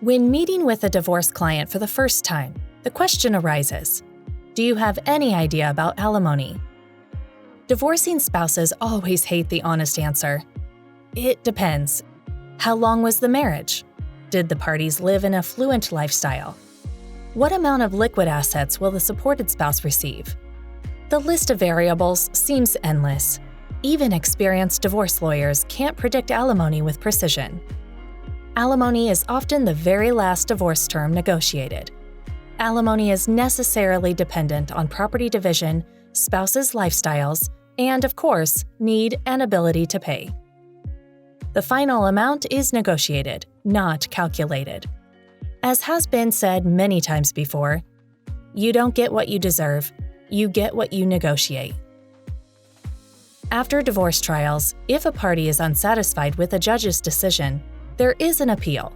When meeting with a divorce client for the first time, the question arises, do you have any idea about alimony? Divorcing spouses always hate the honest answer. It depends. How long was the marriage? Did the parties live an affluent lifestyle? What amount of liquid assets will the supported spouse receive? The list of variables seems endless. Even experienced divorce lawyers can't predict alimony with precision. Alimony is often the very last divorce term negotiated. Alimony is necessarily dependent on property division, spouses' lifestyles, and, of course, need and ability to pay. The final amount is negotiated, not calculated. As has been said many times before, you don't get what you deserve, you get what you negotiate. After divorce trials, if a party is unsatisfied with a judge's decision, there is an appeal.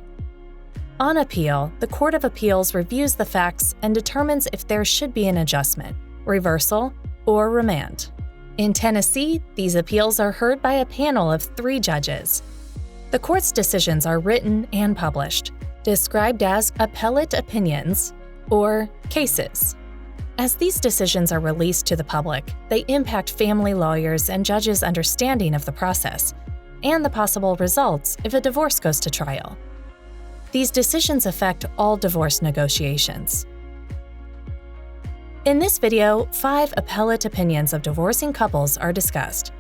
On appeal, the Court of Appeals reviews the facts and determines if there should be an adjustment, reversal, or remand. In Tennessee, these appeals are heard by a panel of 3 judges. The court's decisions are written and published, described as appellate opinions or cases. As these decisions are released to the public, they impact family lawyers and judges' understanding of the process and the possible results if a divorce goes to trial. These decisions affect all divorce negotiations. In this video, 5 appellate opinions of divorcing couples are discussed,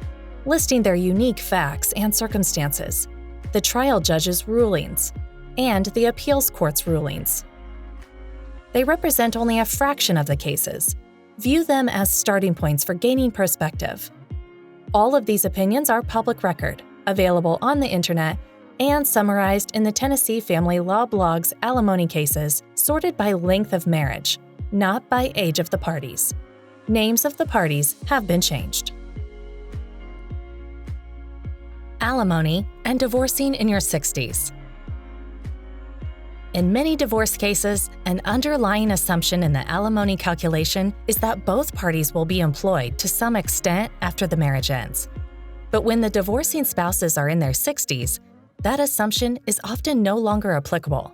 listing their unique facts and circumstances, the trial judge's rulings, and the appeals court's rulings. They represent only a fraction of the cases. View them as starting points for gaining perspective. All of these opinions are public record, available on the internet, and summarized in the Tennessee Family Law blog's alimony cases sorted by length of marriage, not by age of the parties. Names of the parties have been changed. Alimony and divorcing in your 60s. In many divorce cases, an underlying assumption in the alimony calculation is that both parties will be employed to some extent after the marriage ends. But when the divorcing spouses are in their 60s, that assumption is often no longer applicable.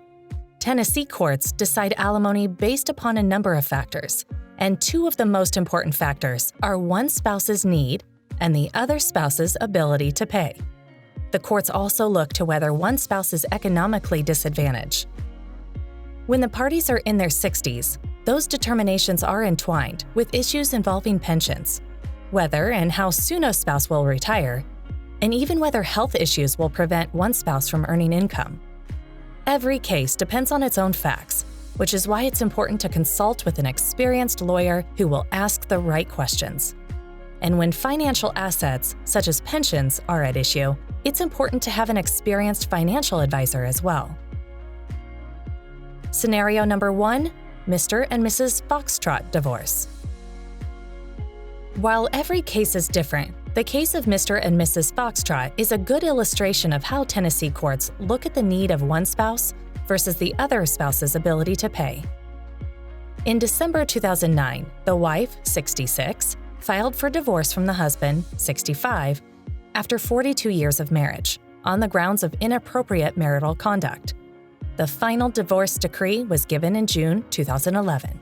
Tennessee courts decide alimony based upon a number of factors, and 2 of the most important factors are one spouse's need and the other spouse's ability to pay. The courts also look to whether one spouse is economically disadvantaged. When the parties are in their 60s, those determinations are entwined with issues involving pensions, whether and how soon a spouse will retire, and even whether health issues will prevent one spouse from earning income. Every case depends on its own facts, which is why it's important to consult with an experienced lawyer who will ask the right questions. And when financial assets, such as pensions, are at issue, it's important to have an experienced financial advisor as well. Scenario number 1, Mr. and Mrs. Foxtrot divorce. While every case is different, the case of Mr. and Mrs. Foxtrot is a good illustration of how Tennessee courts look at the need of one spouse versus the other spouse's ability to pay. In December 2009, the wife, 66, filed for divorce from the husband, 65, after 42 years of marriage, on the grounds of inappropriate marital conduct. The final divorce decree was given in June 2011.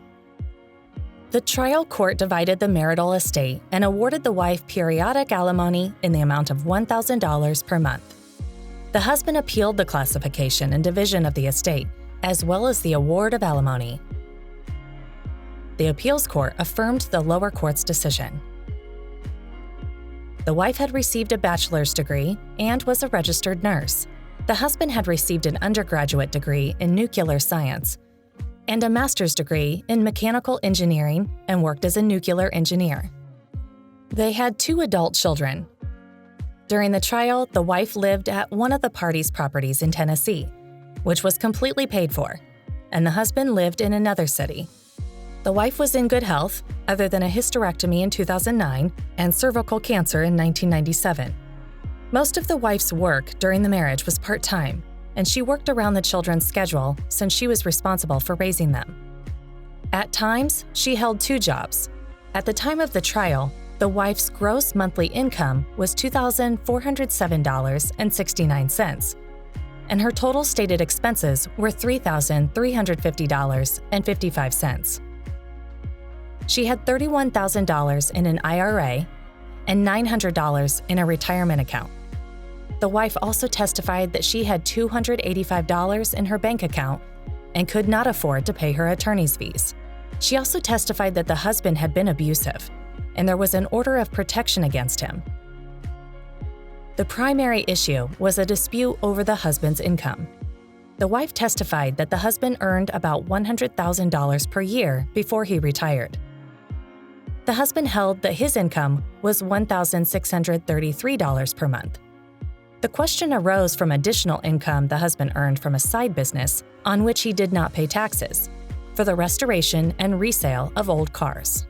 The trial court divided the marital estate and awarded the wife periodic alimony in the amount of $1,000 per month. The husband appealed the classification and division of the estate, as well as the award of alimony. The appeals court affirmed the lower court's decision. The wife had received a bachelor's degree and was a registered nurse. The husband had received an undergraduate degree in nuclear science and a master's degree in mechanical engineering and worked as a nuclear engineer. They had 2 adult children. During the trial, the wife lived at one of the parties' properties in Tennessee, which was completely paid for, and the husband lived in another city. The wife was in good health, other than a hysterectomy in 2009 and cervical cancer in 1997. Most of the wife's work during the marriage was part-time, and she worked around the children's schedule since she was responsible for raising them. At times, she held 2 jobs. At the time of the trial, the wife's gross monthly income was $2,407.69, and her total stated expenses were $3,350.55. She had $31,000 in an IRA and $900 in a retirement account. The wife also testified that she had $285 in her bank account and could not afford to pay her attorney's fees. She also testified that the husband had been abusive, and there was an order of protection against him. The primary issue was a dispute over the husband's income. The wife testified that the husband earned about $100,000 per year before he retired. The husband held that his income was $1,633 per month. The question arose from additional income the husband earned from a side business on which he did not pay taxes, for the restoration and resale of old cars.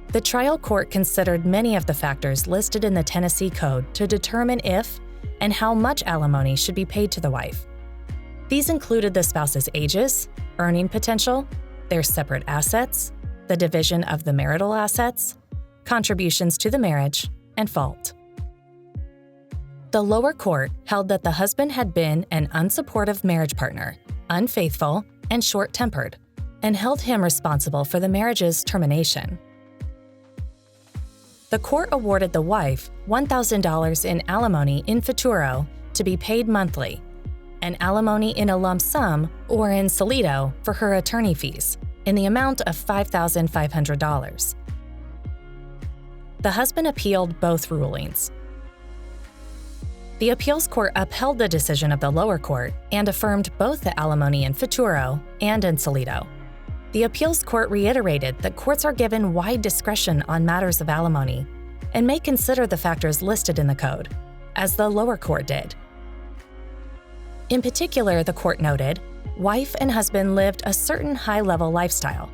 The trial court considered many of the factors listed in the Tennessee Code to determine if and how much alimony should be paid to the wife. These included the spouse's ages, earning potential, their separate assets, the division of the marital assets, contributions to the marriage, and fault. The lower court held that the husband had been an unsupportive marriage partner, unfaithful, and short-tempered, and held him responsible for the marriage's termination. The court awarded the wife $1,000 in alimony in futuro to be paid monthly, and alimony in a lump sum or in solido for her attorney fees, in the amount of $5,500. The husband appealed both rulings. The appeals court upheld the decision of the lower court and affirmed both the alimony in futuro and in solido. The appeals court reiterated that courts are given wide discretion on matters of alimony and may consider the factors listed in the code, as the lower court did. In particular, the court noted, wife and husband lived a certain high-level lifestyle.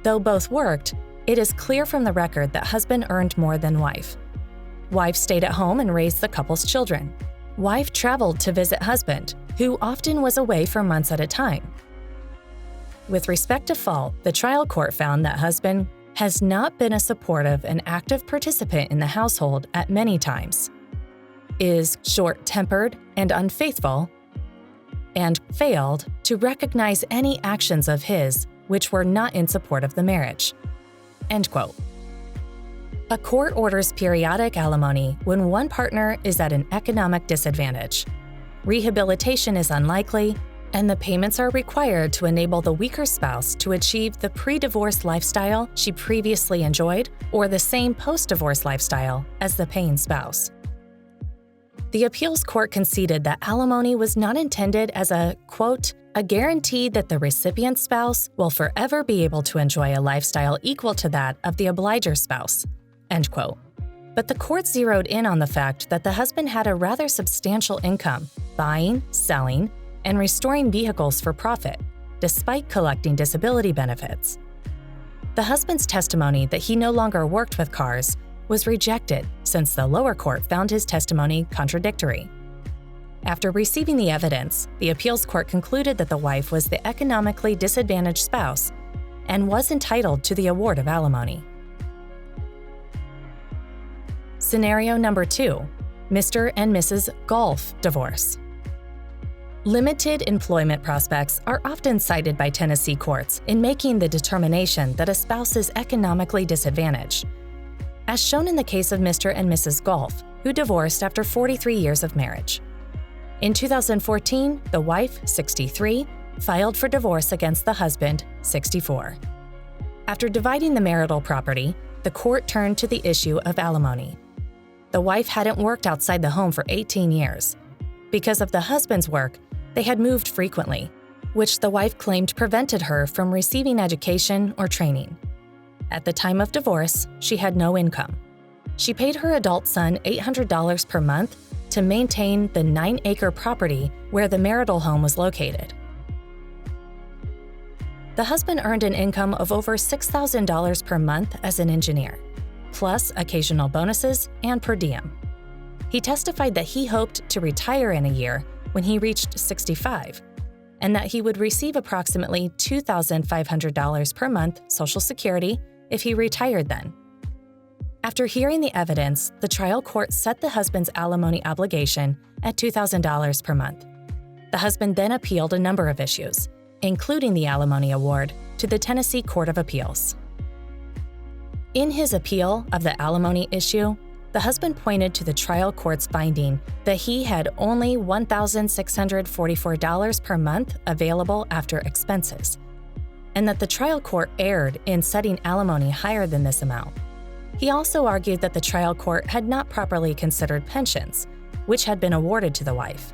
Though both worked, it is clear from the record that husband earned more than wife. Wife stayed at home and raised the couple's children. Wife traveled to visit husband, who often was away for months at a time. With respect to fault, the trial court found that husband has not been a supportive and active participant in the household at many times, is short-tempered and unfaithful, and failed to recognize any actions of his which were not in support of the marriage." End quote. A court orders periodic alimony when one partner is at an economic disadvantage. Rehabilitation is unlikely, and the payments are required to enable the weaker spouse to achieve the pre-divorce lifestyle she previously enjoyed or the same post-divorce lifestyle as the paying spouse. The appeals court conceded that alimony was not intended as a, quote, a guarantee that the recipient spouse will forever be able to enjoy a lifestyle equal to that of the obliger spouse, end quote. But the court zeroed in on the fact that the husband had a rather substantial income, buying, selling, and restoring vehicles for profit, despite collecting disability benefits. The husband's testimony that he no longer worked with cars was rejected since the lower court found his testimony contradictory. After receiving the evidence, the appeals court concluded that the wife was the economically disadvantaged spouse and was entitled to the award of alimony. Scenario number 2, Mr. and Mrs. Golf divorce. Limited employment prospects are often cited by Tennessee courts in making the determination that a spouse is economically disadvantaged, as shown in the case of Mr. and Mrs. Golf, who divorced after 43 years of marriage. In 2014, the wife, 63, filed for divorce against the husband, 64. After dividing the marital property, the court turned to the issue of alimony. The wife hadn't worked outside the home for 18 years. Because of the husband's work, they had moved frequently, which the wife claimed prevented her from receiving education or training. At the time of divorce, she had no income. She paid her adult son $800 per month to maintain the 9-acre property where the marital home was located. The husband earned an income of over $6,000 per month as an engineer, plus occasional bonuses and per diem. He testified that he hoped to retire in a year when he reached 65, and that he would receive approximately $2,500 per month Social Security if he retired then. After hearing the evidence, the trial court set the husband's alimony obligation at $2,000 per month. The husband then appealed a number of issues, including the alimony award, to the Tennessee Court of Appeals. In his appeal of the alimony issue, the husband pointed to the trial court's finding that he had only $1,644 per month available after expenses, and that the trial court erred in setting alimony higher than this amount. He also argued that the trial court had not properly considered pensions, which had been awarded to the wife.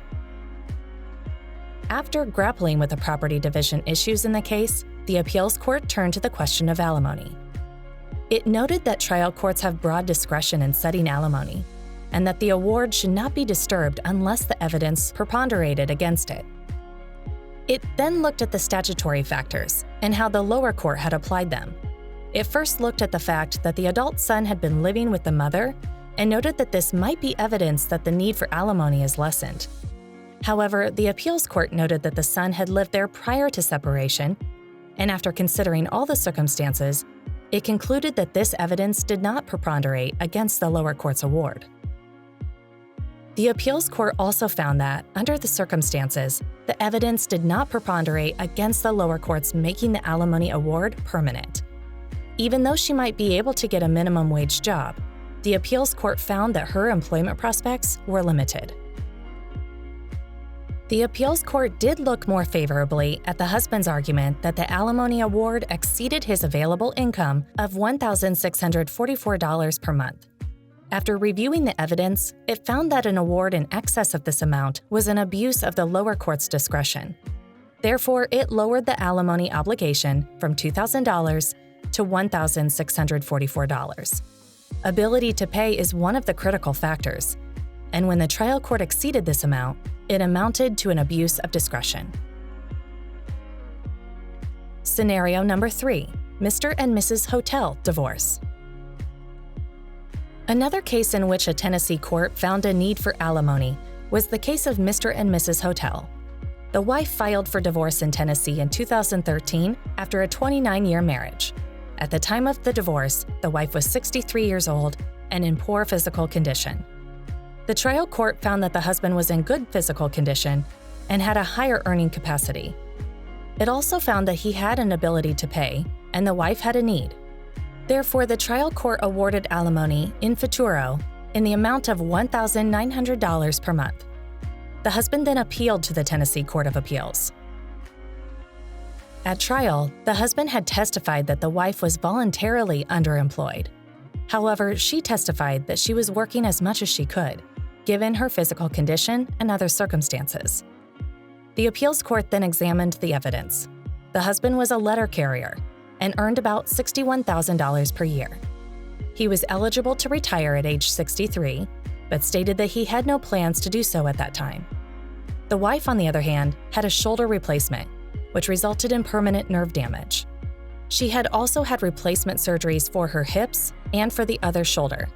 After grappling with the property division issues in the case, the appeals court turned to the question of alimony. It noted that trial courts have broad discretion in setting alimony, and that the award should not be disturbed unless the evidence preponderated against it. It then looked at the statutory factors and how the lower court had applied them. It first looked at the fact that the adult son had been living with the mother and noted that this might be evidence that the need for alimony is lessened. However, the appeals court noted that the son had lived there prior to separation, and after considering all the circumstances, it concluded that this evidence did not preponderate against the lower court's award. The appeals court also found that, under the circumstances, the evidence did not preponderate against the lower court's making the alimony award permanent. Even though she might be able to get a minimum wage job, the appeals court found that her employment prospects were limited. The appeals court did look more favorably at the husband's argument that the alimony award exceeded his available income of $1,644 per month. After reviewing the evidence, it found that an award in excess of this amount was an abuse of the lower court's discretion. Therefore, it lowered the alimony obligation from $2,000 to $1,644. Ability to pay is one of the critical factors, and when the trial court exceeded this amount, it amounted to an abuse of discretion. Scenario number 3, Mr. and Mrs. Hotel divorce. Another case in which a Tennessee court found a need for alimony was the case of Mr. and Mrs. Hotel. The wife filed for divorce in Tennessee in 2013 after a 29-year marriage. At the time of the divorce, the wife was 63 years old and in poor physical condition. The trial court found that the husband was in good physical condition and had a higher earning capacity. It also found that he had an ability to pay, and the wife had a need. Therefore, the trial court awarded alimony in futuro in the amount of $1,900 per month. The husband then appealed to the Tennessee Court of Appeals. At trial, the husband had testified that the wife was voluntarily underemployed. However, she testified that she was working as much as she could, given her physical condition and other circumstances. The appeals court then examined the evidence. The husband was a letter carrier and earned about $61,000 per year. He was eligible to retire at age 63, but stated that he had no plans to do so at that time. The wife, on the other hand, had a shoulder replacement, which resulted in permanent nerve damage. She had also had replacement surgeries for her hips and for the other shoulder,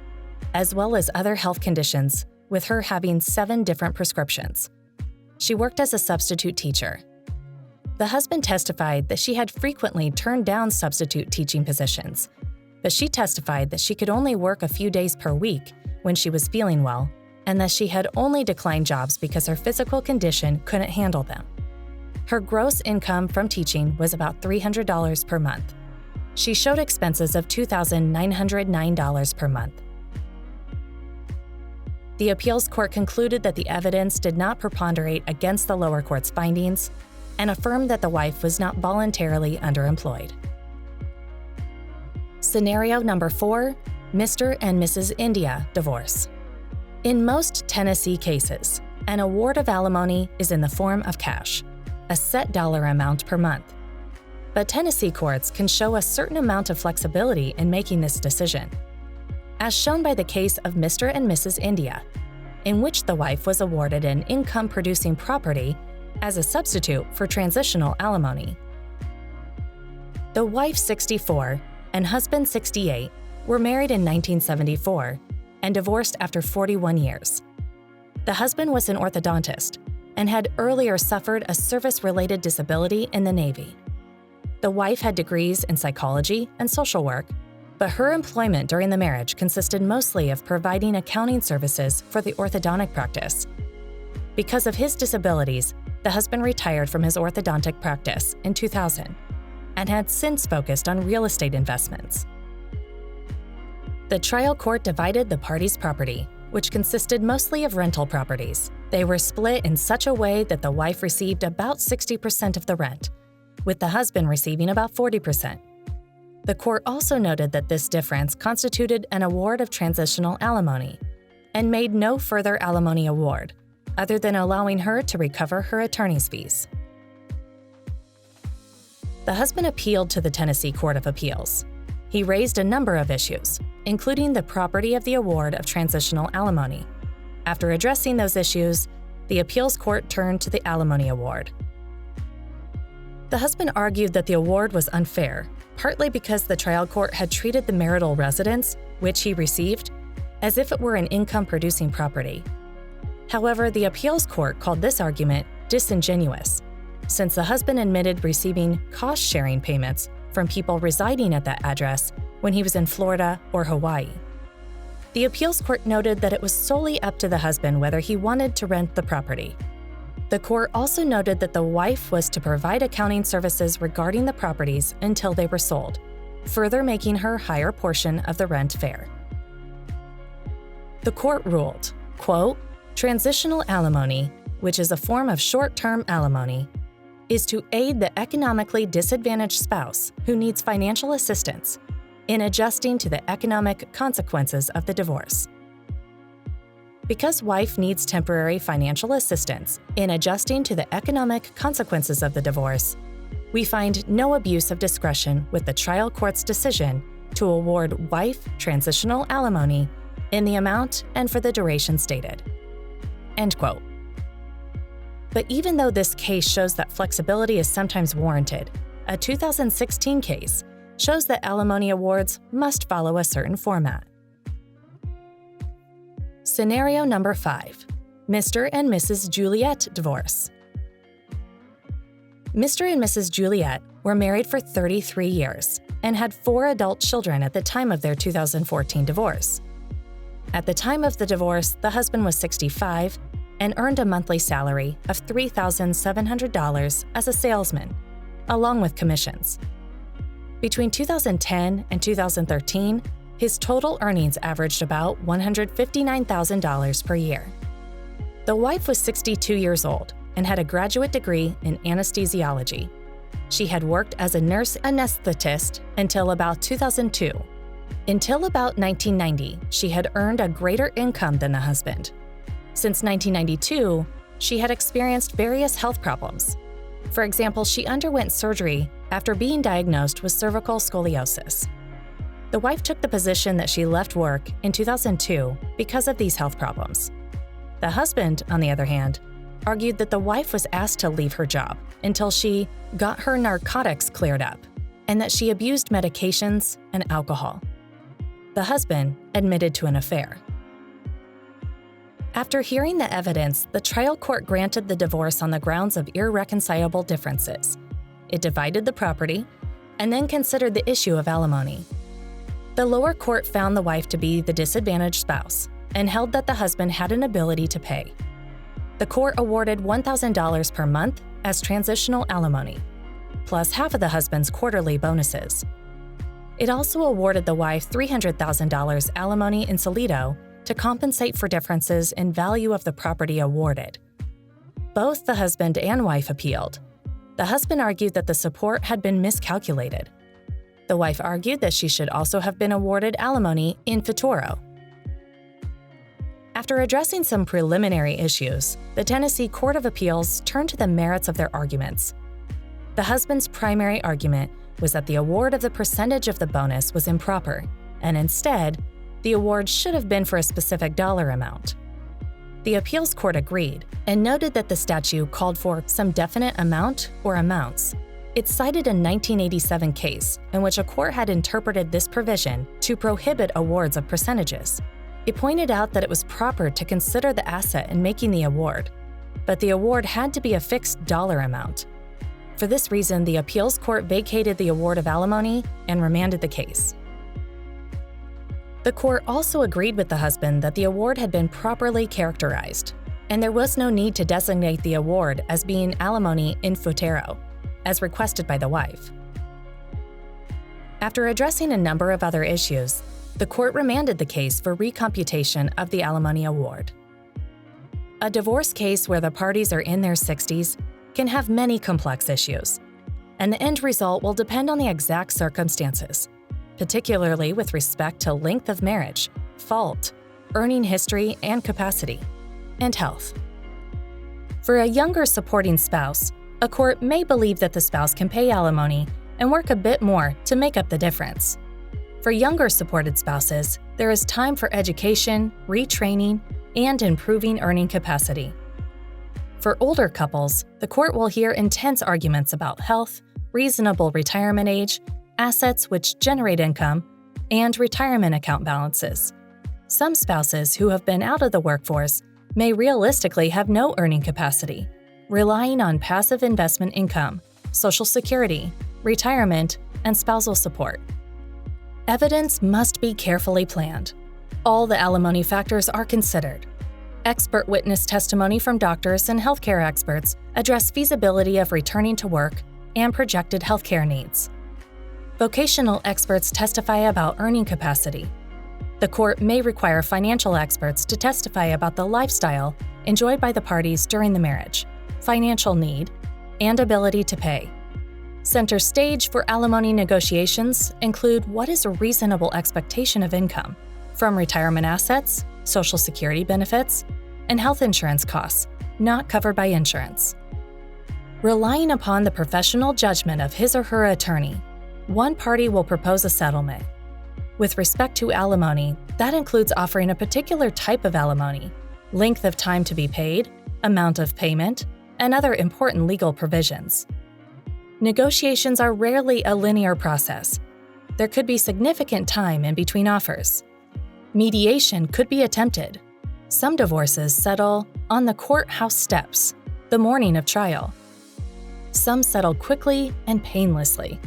as well as other health conditions, with her having 7 different prescriptions. She worked as a substitute teacher. The husband testified that she had frequently turned down substitute teaching positions, but she testified that she could only work a few days per week when she was feeling well, and that she had only declined jobs because her physical condition couldn't handle them. Her gross income from teaching was about $300 per month. She showed expenses of $2,909 per month. The appeals court concluded that the evidence did not preponderate against the lower court's findings and affirmed that the wife was not voluntarily underemployed. Scenario number 4, Mr. and Mrs. India divorce. In most Tennessee cases, an award of alimony is in the form of cash, a set dollar amount per month. But Tennessee courts can show a certain amount of flexibility in making this decision, as shown by the case of Mr. and Mrs. India, in which the wife was awarded an income-producing property as a substitute for transitional alimony. The wife, 64, and husband, 68, were married in 1974 and divorced after 41 years. The husband was an orthodontist and had earlier suffered a service-related disability in the Navy. The wife had degrees in psychology and social work But her employment during the marriage consisted mostly of providing accounting services for the orthodontic practice. Because of his disabilities, the husband retired from his orthodontic practice in 2000 and had since focused on real estate investments. The trial court divided the parties' property, which consisted mostly of rental properties. They were split in such a way that the wife received about 60% of the rent, with the husband receiving about 40%. The court also noted that this difference constituted an award of transitional alimony and made no further alimony award, other than allowing her to recover her attorney's fees. The husband appealed to the Tennessee Court of Appeals. He raised a number of issues, including the property of the award of transitional alimony. After addressing those issues, the appeals court turned to the alimony award. The husband argued that the award was unfair, partly because the trial court had treated the marital residence, which he received, as if it were an income-producing property. However, the appeals court called this argument disingenuous, since the husband admitted receiving cost-sharing payments from people residing at that address when he was in Florida or Hawaii. The appeals court noted that it was solely up to the husband whether he wanted to rent the property. The court also noted that the wife was to provide accounting services regarding the properties until they were sold, further making her higher portion of the rent fair. The court ruled, quote, "Transitional alimony, which is a form of short-term alimony, is to aid the economically disadvantaged spouse who needs financial assistance in adjusting to the economic consequences of the divorce." Because wife needs temporary financial assistance in adjusting to the economic consequences of the divorce, we find no abuse of discretion with the trial court's decision to award wife transitional alimony in the amount and for the duration stated. End quote. But even though this case shows that flexibility is sometimes warranted, a 2016 case shows that alimony awards must follow a certain format. Scenario number 5. Mr. and Mrs. Juliet divorce. Mr. and Mrs. Juliet were married for 33 years and had 4 adult children at the time of their 2014 divorce. At the time of the divorce, the husband was 65 and earned a monthly salary of $3,700 as a salesman, along with commissions. Between 2010 and 2013, his total earnings averaged about $159,000 per year. The wife was 62 years old and had a graduate degree in anesthesiology. She had worked as a nurse anesthetist until about 2002. Until about 1990, she had earned a greater income than the husband. Since 1992, she had experienced various health problems. For example, she underwent surgery after being diagnosed with cervical scoliosis. The wife took the position that she left work in 2002 because of these health problems. The husband, on the other hand, argued that the wife was asked to leave her job until she got her narcotics cleared up and that she abused medications and alcohol. The husband admitted to an affair. After hearing the evidence, the trial court granted the divorce on the grounds of irreconcilable differences. It divided the property and then considered the issue of alimony. The lower court found the wife to be the disadvantaged spouse and held that the husband had an ability to pay. The court awarded $1,000 per month as transitional alimony, plus half of the husband's quarterly bonuses. It also awarded the wife $300,000 alimony in solito to compensate for differences in value of the property awarded. Both the husband and wife appealed. The husband argued that the support had been miscalculated. The wife argued that she should also have been awarded alimony in futuro. After addressing some preliminary issues, the Tennessee Court of Appeals turned to the merits of their arguments. The husband's primary argument was that the award of the percentage of the bonus was improper, and instead, the award should have been for a specific dollar amount. The appeals court agreed and noted that the statute called for some definite amount or amounts. It cited a 1987 case in which a court had interpreted this provision to prohibit awards of percentages. It pointed out that it was proper to consider the asset in making the award, but the award had to be a fixed dollar amount. For this reason, the appeals court vacated the award of alimony and remanded the case. The court also agreed with the husband that the award had been properly characterized, and there was no need to designate the award as being alimony in futero, as requested by the wife. After addressing a number of other issues, the court remanded the case for recomputation of the alimony award. A divorce case where the parties are in their 60s can have many complex issues, and the end result will depend on the exact circumstances, particularly with respect to length of marriage, fault, earning history and capacity, and health. For a younger supporting spouse, a court may believe that the spouse can pay alimony and work a bit more to make up the difference. For younger supported spouses, there is time for education, retraining, and improving earning capacity. For older couples, the court will hear intense arguments about health, reasonable retirement age, assets which generate income, and retirement account balances. Some spouses who have been out of the workforce may realistically have no earning capacity, relying on passive investment income, Social Security, retirement, and spousal support. Evidence must be carefully planned. All the alimony factors are considered. Expert witness testimony from doctors and healthcare experts address feasibility of returning to work and projected healthcare needs. Vocational experts testify about earning capacity. The court may require financial experts to testify about the lifestyle enjoyed by the parties during the marriage, financial need, and ability to pay. Center stage for alimony negotiations include what is a reasonable expectation of income from retirement assets, Social Security benefits, and health insurance costs not covered by insurance. Relying upon the professional judgment of his or her attorney, one party will propose a settlement. With respect to alimony, that includes offering a particular type of alimony, length of time to be paid, amount of payment, and other important legal provisions. Negotiations are rarely a linear process. There could be significant time in between offers. Mediation could be attempted. Some divorces settle on the courthouse steps, the morning of trial. Some settle quickly and painlessly.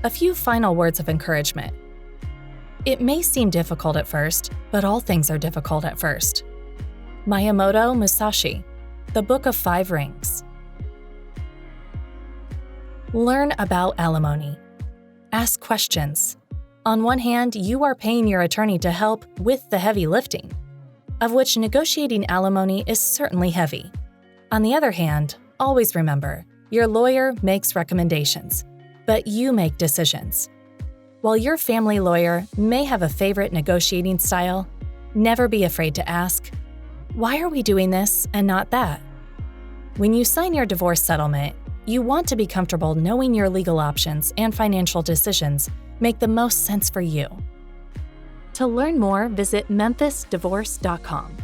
A few final words of encouragement. It may seem difficult at first, but all things are difficult at first. Miyamoto Musashi, The Book of Five Rings. Learn about alimony. Ask questions. On one hand, you are paying your attorney to help with the heavy lifting, of which negotiating alimony is certainly heavy. On the other hand, always remember, your lawyer makes recommendations, but you make decisions. While your family lawyer may have a favorite negotiating style, never be afraid to ask, "Why are we doing this and not that?" When you sign your divorce settlement, you want to be comfortable knowing your legal options and financial decisions make the most sense for you. To learn more, visit memphisdivorce.com,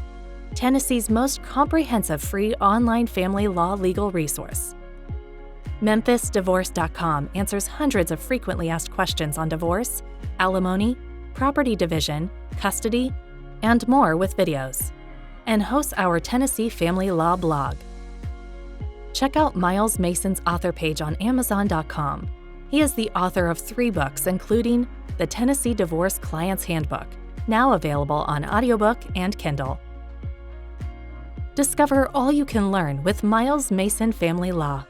Tennessee's most comprehensive free online family law legal resource. memphisdivorce.com answers hundreds of frequently asked questions on divorce, alimony, property division, custody, and more with videos, and hosts our Tennessee Family Law blog. Check out Miles Mason's author page on Amazon.com. He is the author of 3 books, including The Tennessee Divorce Client's Handbook, now available on audiobook and Kindle. Discover all you can learn with Miles Mason Family Law.